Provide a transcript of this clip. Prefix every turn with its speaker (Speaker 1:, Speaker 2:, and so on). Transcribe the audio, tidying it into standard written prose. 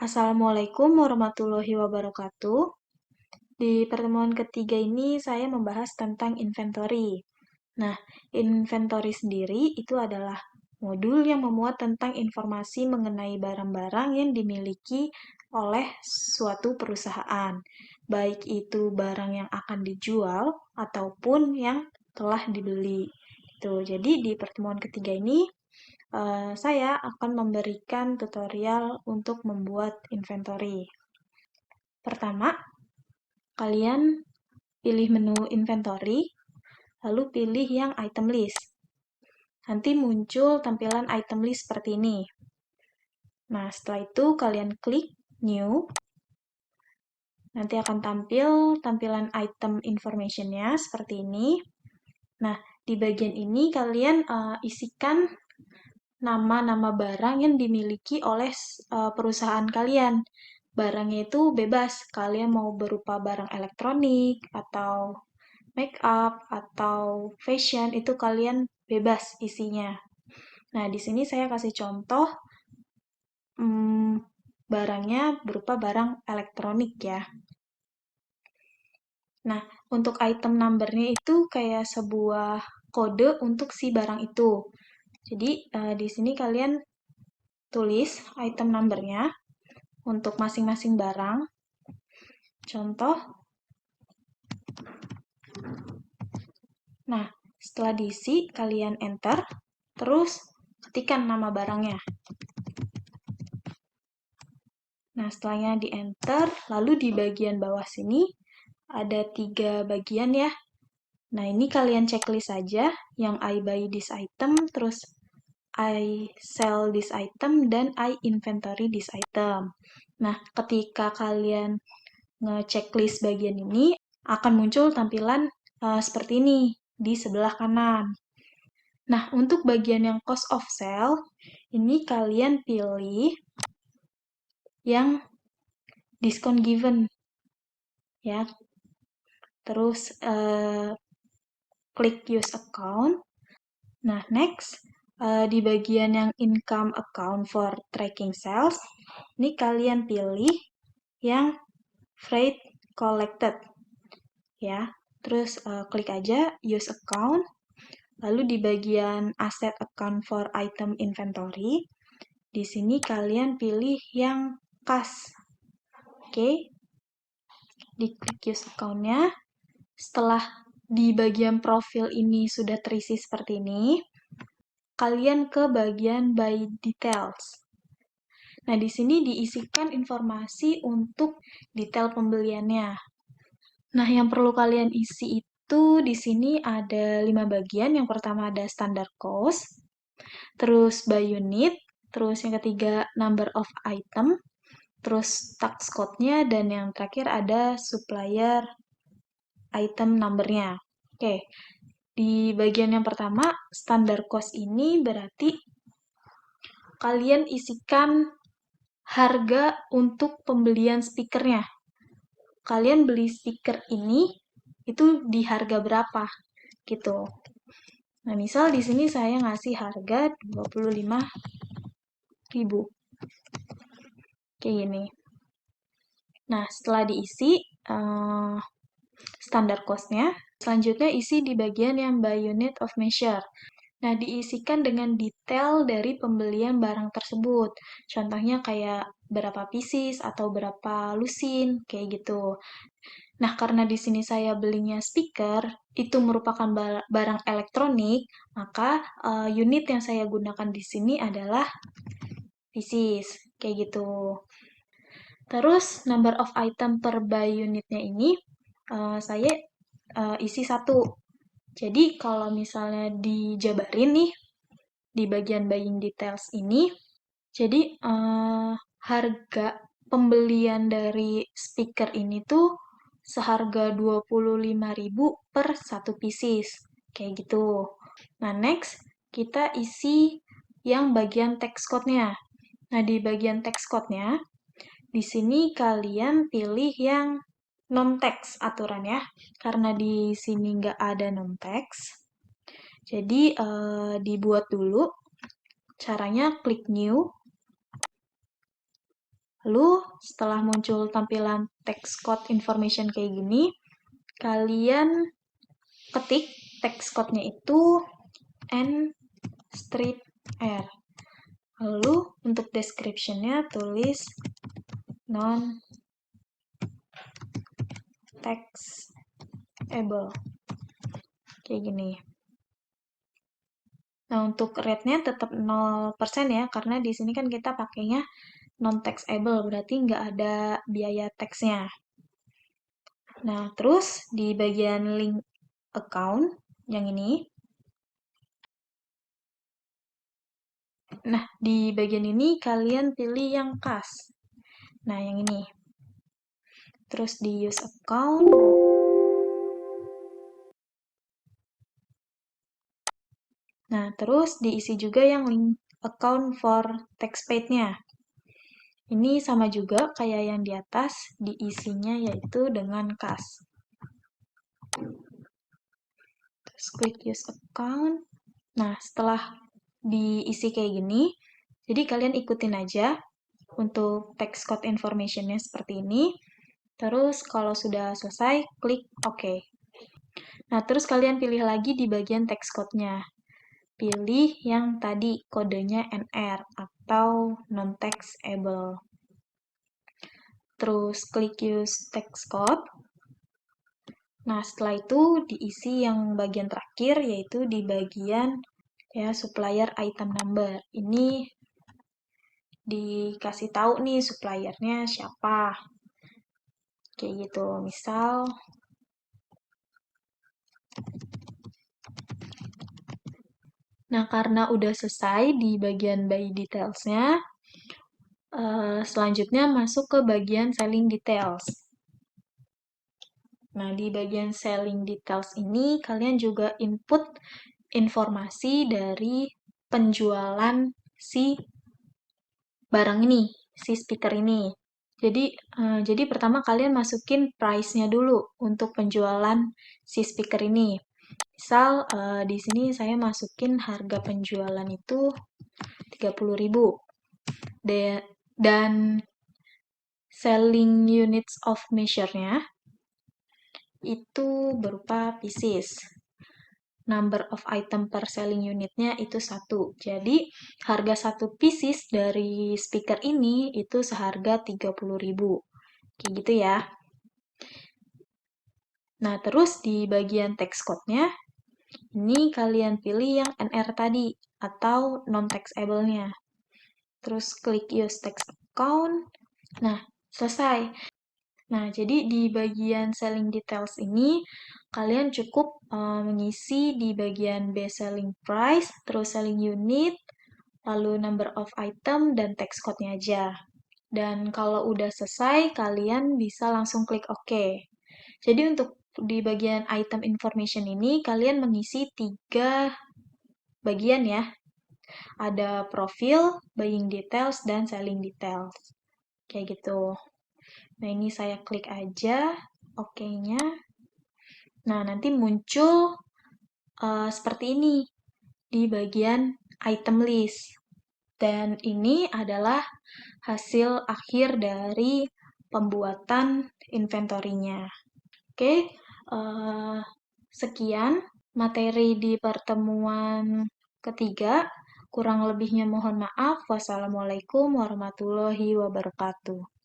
Speaker 1: Assalamualaikum warahmatullahi wabarakatuh. Di pertemuan ketiga ini saya membahas tentang inventory. Nah, inventory sendiri itu adalah modul yang memuat tentang informasi mengenai barang-barang yang dimiliki oleh suatu perusahaan, baik itu barang yang akan dijual ataupun yang telah dibeli. Jadi di pertemuan ketiga ini saya akan memberikan tutorial untuk membuat inventory. Pertama, kalian pilih menu inventory, lalu pilih yang item list. Nanti muncul tampilan item list seperti ini. Nah, setelah itu kalian klik new. Nanti akan tampil tampilan item information-nya seperti ini. Nah, di bagian ini kalian isikan nama-nama barang yang dimiliki oleh perusahaan kalian. Barangnya itu bebas, kalian mau berupa barang elektronik, atau make up, atau fashion, itu kalian bebas isinya. Nah, di sini saya kasih contoh, barangnya berupa barang elektronik ya. Nah, untuk item number-nya itu kayak sebuah kode untuk si barang itu. Jadi, di sini kalian tulis item number-nya untuk masing-masing barang. Contoh. Nah, setelah diisi, kalian enter, terus ketikkan nama barangnya. Nah, setelahnya di enter, lalu di bagian bawah sini ada 3 bagian ya. Nah, ini kalian checklist saja, yang I buy this item, terus I sell this item, dan I inventory this item. Nah, ketika kalian nge-checklist bagian ini, akan muncul tampilan seperti ini di sebelah kanan. Nah, untuk bagian yang cost of sale, ini kalian pilih yang discount given, ya. Terus klik use account. Nah, next, di bagian yang income account for tracking sales, ini kalian pilih yang freight collected, ya. Terus klik aja use account. Lalu di bagian asset account for item inventory, di sini kalian pilih yang kas. Oke. Diklik use account-nya. Setelah di bagian profil ini sudah terisi seperti ini, kalian ke bagian buy details. Nah, di sini diisikan informasi untuk detail pembeliannya. Nah, yang perlu kalian isi itu di sini ada 5 bagian. Yang pertama ada standard cost, terus by unit, terus yang ketiga number of item, terus tax code-nya, dan yang terakhir ada supplier item number-nya. Oke, di bagian yang pertama, standard cost ini berarti kalian isikan harga untuk pembelian speakernya. Kalian beli speaker ini itu di harga berapa gitu. Nah, misal di sini saya ngasih harga 25.000. Kayak gini. Nah, setelah diisi standar cost-nya, selanjutnya isi di bagian yang by unit of measure. Nah, diisikan dengan detail dari pembelian barang tersebut. Contohnya kayak berapa pieces atau berapa lusin, kayak gitu. Nah, karena di sini saya belinya speaker, itu merupakan barang elektronik, maka unit yang saya gunakan di sini adalah pieces, kayak gitu. Terus, number of item per by unitnya ini, saya isi 1. Jadi, kalau misalnya dijabarin nih, di bagian buying details ini, jadi harga pembelian dari speaker ini tuh seharga 25.000 per 1 pieces, kayak gitu. Nah, next, kita isi yang bagian text code-nya. Nah, di bagian text code-nya, di sini kalian pilih yang non-text aturan ya, karena di sini nggak ada non-text. Jadi, dibuat dulu. Caranya klik new. Lalu setelah muncul tampilan text code information kayak gini, kalian ketik text code-nya itu N street R. Lalu untuk description-nya tulis non taxable. Kayak gini. Nah, untuk rate-nya tetap 0% ya, karena di sini kan kita pakainya non-taxable, berarti nggak ada biaya tax-nya. Nah, terus di bagian link account, yang ini. Nah, di bagian ini kalian pilih yang kas. Nah, yang ini. Terus di use account. Nah, terus diisi juga yang link account for taxpaid-nya. Ini sama juga kayak yang di atas, diisinya yaitu dengan kas. Terus klik use account. Nah, setelah diisi kayak gini, jadi kalian ikutin aja untuk text code information-nya seperti ini. Terus kalau sudah selesai, klik OK. Nah, terus kalian pilih lagi di bagian text code-nya. Pilih yang tadi kodenya NR atau non-taxable. Terus klik use text code. Nah, setelah itu diisi yang bagian terakhir, yaitu di bagian ya supplier item number. Ini dikasih tahu nih suppliernya siapa. Kayak gitu. Misal nah, karena udah selesai di bagian buy details-nya, selanjutnya masuk ke bagian selling details. Nah, di bagian selling details ini, kalian juga input informasi dari penjualan si barang ini, si speaker ini. Jadi pertama kalian masukin price-nya dulu untuk penjualan si speaker ini. Misal di sini saya masukin harga penjualan itu 30.000. Dan selling units of measure-nya itu berupa pieces. Number of item per selling unitnya itu 1. Jadi, harga satu pieces dari speaker ini itu seharga 30.000. Kayak gitu ya. Nah, terus di bagian text code-nya, ini kalian pilih yang NR tadi, atau non-taxable-nya. Terus klik use text account. Nah, selesai. Nah, jadi di bagian selling details ini, kalian cukup mengisi di bagian base selling price, terus selling unit, lalu number of item, dan text code-nya aja. Dan kalau udah selesai, kalian bisa langsung klik OK. Jadi untuk di bagian item information ini, kalian mengisi 3 bagian ya. Ada profil, buying details, dan selling details. Kayak gitu. Nah, ini saya klik aja OK-nya. Nah, nanti muncul seperti ini di bagian item list. Dan ini adalah hasil akhir dari pembuatan inventory-nya. Oke, sekian materi di pertemuan ketiga. Kurang lebihnya mohon maaf. Wassalamualaikum warahmatullahi wabarakatuh.